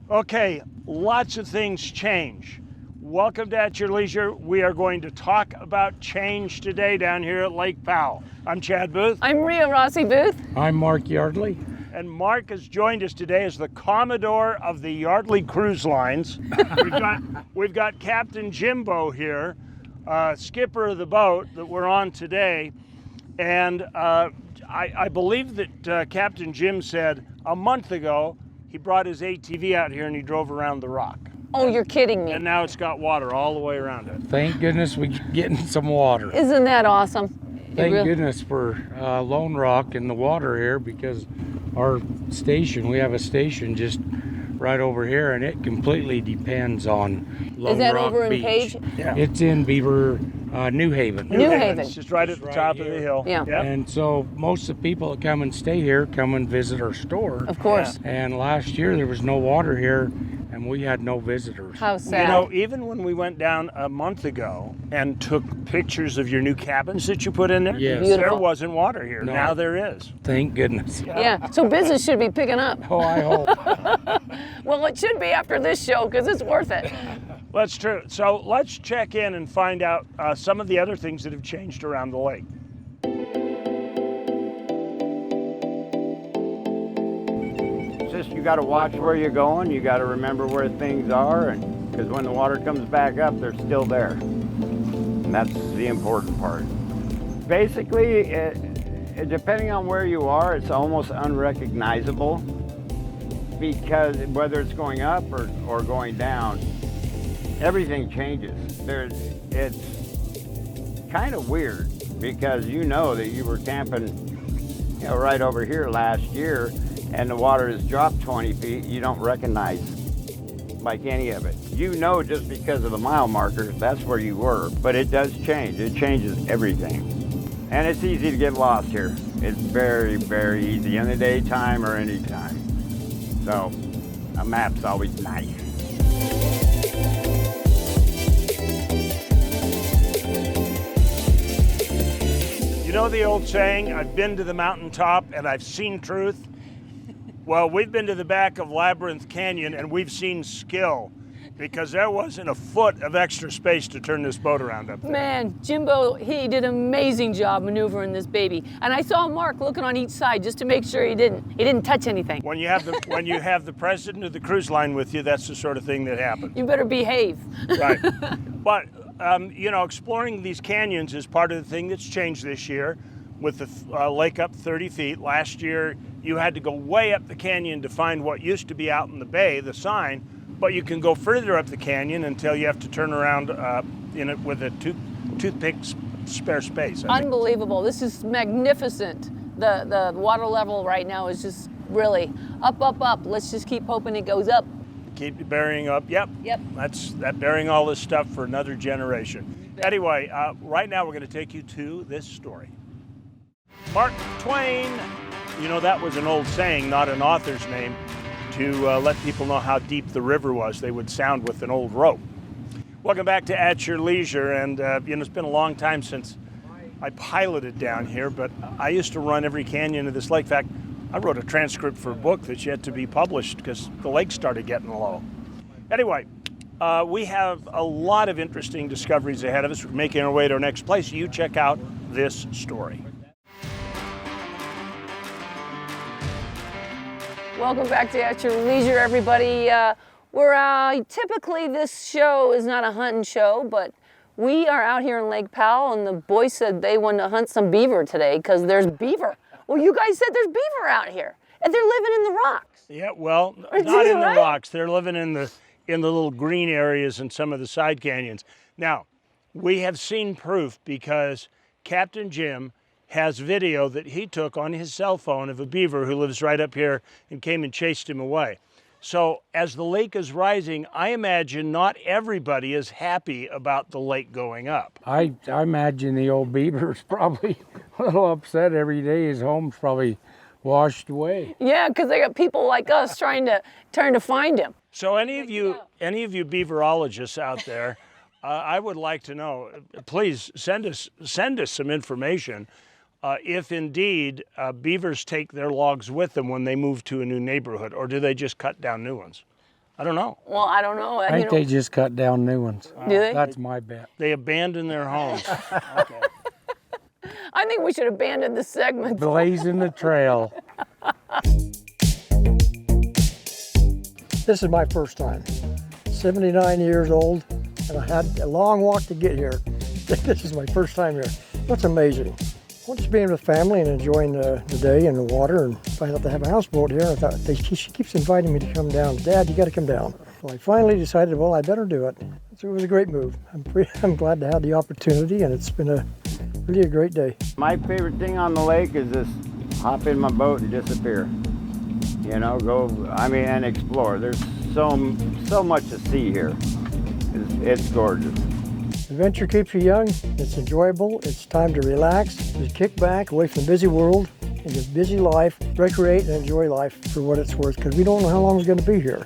Okay, lots of things change. Welcome to At Your Leisure. We are going to talk about change today down here at Lake Powell. I'm Chad Booth. I'm Rhea Rossi Booth. I'm Mark Yardley. And Mark has joined us today as the Commodore of the Yardley Cruise Lines. we've got Captain Jimbo here, skipper of the boat that we're on today. And I believe that Captain Jim said a month ago he brought his ATV out here and he drove around the rock. Oh, you're kidding me. And now it's got water all the way around it. Thank goodness we're getting some water. Isn't that awesome? Thank goodness for Lone Rock and the water here, because our station, we have a station just right over here, and it completely depends on Lone Rock Beach. Is that over in Page? Yeah. It's in Beaver, New Haven. New Haven. It's just right at the top of the hill. Yeah. Yep. And so most of the people that come and stay here come and visit our store. Of course. And last year there was no water here, and we had no visitors. How sad. You know, even when we went down a month ago and took pictures of your new cabins that you put in there, Yes. Beautiful. there wasn't water here. No. Now there is. Thank goodness. Yeah, so business should be picking up. Oh, I hope. Well, it should be after this show because it's worth it. That's true. So let's check in and find out some of the other things that have changed around the lake. It's just you got to watch where you're going. You got to remember where things are, and because when the water comes back up, they're still there. And that's the important part. Basically, depending on where you are, it's almost unrecognizable, because whether it's going up or going down, everything changes. It's kind of weird, because you know that you were camping, right over here last year, and the water has dropped 20 feet. You don't recognize like any of it. You know, just because of the mile markers, that's where you were. But it does change. It changes everything. And it's easy to get lost here. It's very, very easy in the daytime or any time. So a map's always nice. You know the old saying, I've been to the mountaintop and I've seen truth? Well, we've been to the back of Labyrinth Canyon and we've seen skill, because there wasn't a foot of extra space to turn this boat around up there. Man, Jimbo, he did an amazing job maneuvering this baby. And I saw Mark looking on each side just to make sure he didn't touch anything. When you have the president of the cruise line with you, that's the sort of thing that happens. You better behave. Right. But, exploring these canyons is part of the thing that's changed this year with the lake up 30 feet. Last year, you had to go way up the canyon to find what used to be out in the bay, the sign, but you can go further up the canyon until you have to turn around in it with a toothpick spare space. Unbelievable. This is magnificent. The water level right now is just really up, up, up. Let's just keep hoping it goes up. Keep burying up. Yep. That's burying all this stuff for another generation. Anyway, right now we're going to take you to this story. Mark Twain. You know, that was an old saying, not an author's name, to let people know how deep the river was. They would sound with an old rope. Welcome back to At Your Leisure. And, it's been a long time since I piloted down here, but I used to run every canyon of this lake. In fact, I wrote a transcript for a book that's yet to be published because the lake started getting low. Anyway, we have a lot of interesting discoveries ahead of us. We're making our way to our next place. You check out this story. Welcome back to At Your Leisure, everybody. We're typically, this show is not a hunting show, but we are out here in Lake Powell, and the boys said they wanted to hunt some beaver today because there's beaver. Well, you guys said there's beaver out here, and they're living in the rocks. Yeah, well, not in the rocks. They're living in the little green areas and some of the side canyons. Now, we have seen proof because Captain Jim has video that he took on his cell phone of a beaver who lives right up here and came and chased him away. So as the lake is rising, I imagine not everybody is happy about the lake going up. I imagine the old beaver's probably a little upset every day. His home's probably washed away. Yeah, because they got people like us trying to find him. So any of you beaverologists out there, I would like to know, please send us some information. If indeed beavers take their logs with them when they move to a new neighborhood, or do they just cut down new ones? I don't know. Well, I don't know. I think they just cut down new ones. Do they? That's my bet. They abandoned their homes. Okay. I think we should abandon this segment. Blazing the trail. This is my first time. 79 years old, and I had a long walk to get here. This is my first time here. That's amazing. Well, just being with family and enjoying the day and the water, and find out they have a houseboat here. I thought she keeps inviting me to come down. Dad, you got to come down. Well, I finally decided, well, I better do it. So it was a great move. I'm glad to have the opportunity, and it's been really a great day. My favorite thing on the lake is just hop in my boat and disappear. You know, and explore. There's so much to see here. It's gorgeous. Adventure keeps you young, it's enjoyable, it's time to relax, just kick back away from the busy world and your busy life, recreate and enjoy life for what it's worth, because we don't know how long it's going to be here.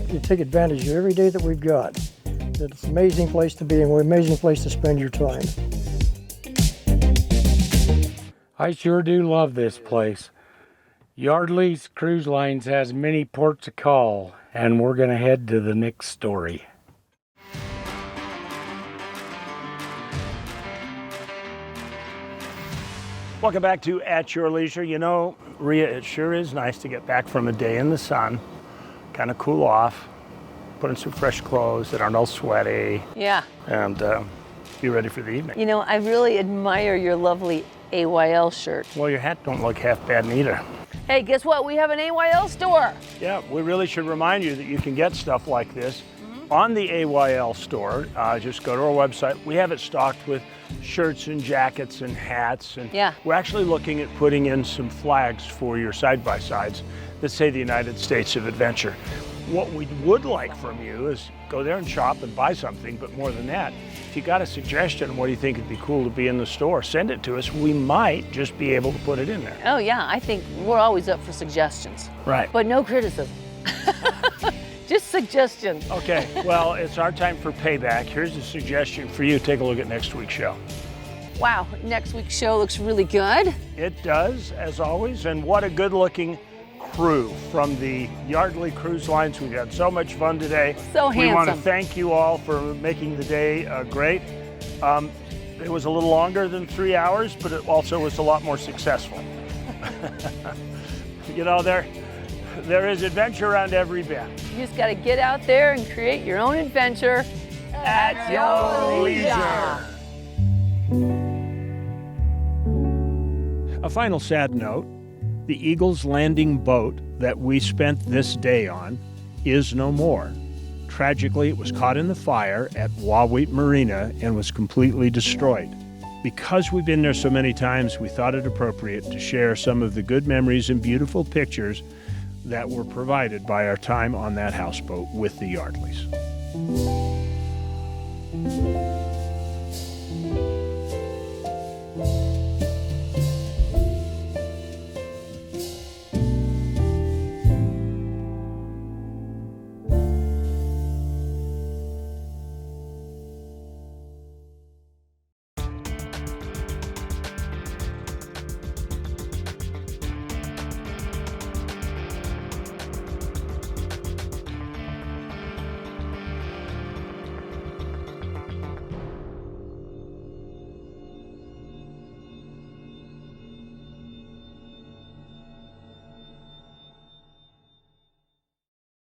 You take advantage of every day that we've got. It's an amazing place to be and an amazing place to spend your time. I sure do love this place. Yardley's Cruise Lines has many ports of call, and we're going to head to the next story. Welcome back to At Your Leisure. You know, Rhea, it sure is nice to get back from a day in the sun, kind of cool off, put on some fresh clothes that aren't all sweaty, Yeah. and be ready for the evening. You know, I really admire your lovely AYL shirt. Well, your hat don't look half bad neither. Hey, guess what? We have an AYL store. Yeah, we really should remind you that you can get stuff like this on the AYL store. Just go to our website. We have it stocked with shirts and jackets and hats. And Yeah. we're actually looking at putting in some flags for your side-by-sides that say the United States of Adventure. What we would like from you is go there and shop and buy something, but more than that, if you got a suggestion on what do you think would be cool to be in the store, send it to us. We might just be able to put it in there. Oh, yeah, I think we're always up for suggestions, Right. but no criticism. Just suggestions. Okay, well, it's our time for payback. Here's a suggestion for you. Take a look at next week's show. Wow, next week's show looks really good. It does, as always, and what a good-looking crew from the Yardley Cruise Lines. We've had so much fun today. So We want to handsome. thank you all for making the day great. It was a little longer than 3 hours, but it also was a lot more successful. You know, there is adventure around every bend. You just got to get out there and create your own adventure at your leisure. A final sad note, the Eagle's Landing boat that we spent this day on is no more. Tragically, it was caught in the fire at Wawheat Marina and was completely destroyed. Because we've been there so many times, we thought it appropriate to share some of the good memories and beautiful pictures that were provided by our time on that houseboat with the Yardleys.